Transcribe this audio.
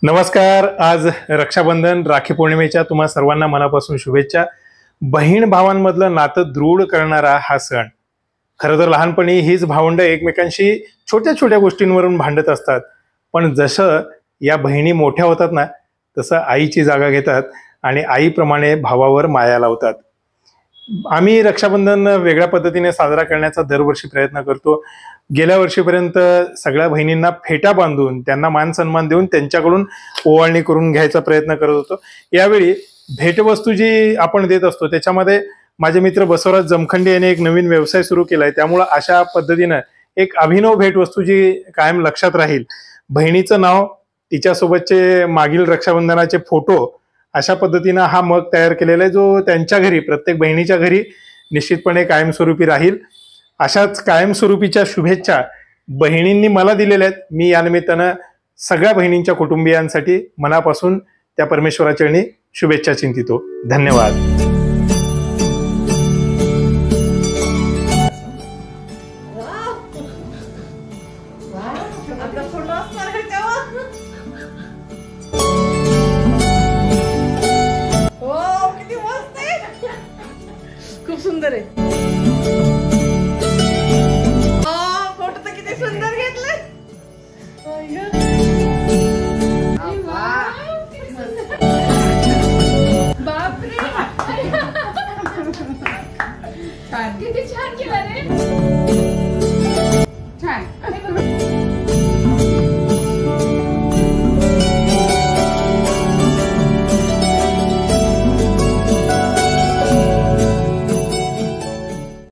नमस्कार. आज रक्षाबंधन, राखी पौर्णिमेच्या तुम्हा सर्वांना मनापासून शुभेच्छा. बहीण भावांमधलं नातं दृढ करणारा हा सण. खरं तर लहानपणी हीच भावंड एकमेकांशी छोट्या छोट्या गोष्टींवरून भांडत असतात, पण जसं या बहिणी मोठ्या होतात ना, तसं आईची जागा घेतात आणि आईप्रमाणे भावावर माया लावतात. आम्ही रक्षाबंधन वेगळ्या पद्धतीने साजरा करण्याचा दरवर्षी प्रयत्न करतो. गेल्या वर्षीपर्यंत सगळ्या बहिणींना फेटा बांधून त्यांना मान सन्मान देऊन त्यांच्याकडून ओवाळणी करून घ्यायचा प्रयत्न करत होतो. यावेळी भेटवस्तू जी आपण देत असतो त्याच्यामध्ये माझे मित्र बसवराज जमखंडे यांनी एक नवीन व्यवसाय सुरू केलाय. त्यामुळं अशा पद्धतीनं एक अभिनव भेटवस्तू जी कायम लक्षात राहील, बहिणीचं नाव, तिच्यासोबतचे मागील रक्षाबंधनाचे फोटो, अशा पद्धतीनं हा मग तयार केलेला आहे, जो त्यांच्या घरी, प्रत्येक बहिणीच्या घरी निश्चितपणे कायमस्वरूपी राहील. अशाच कायमस्वरूपीच्या शुभेच्छा बहिणींनी मला दिलेल्या आहेत. मी या निमित्तानं सगळ्या बहिणींच्या कुटुंबियांसाठी मनापासून त्या परमेश्वराचरणी शुभेच्छा चिंतितो. धन्यवाद. खूप सुंदर आहे. फोटो तर किती सुंदर घेतले.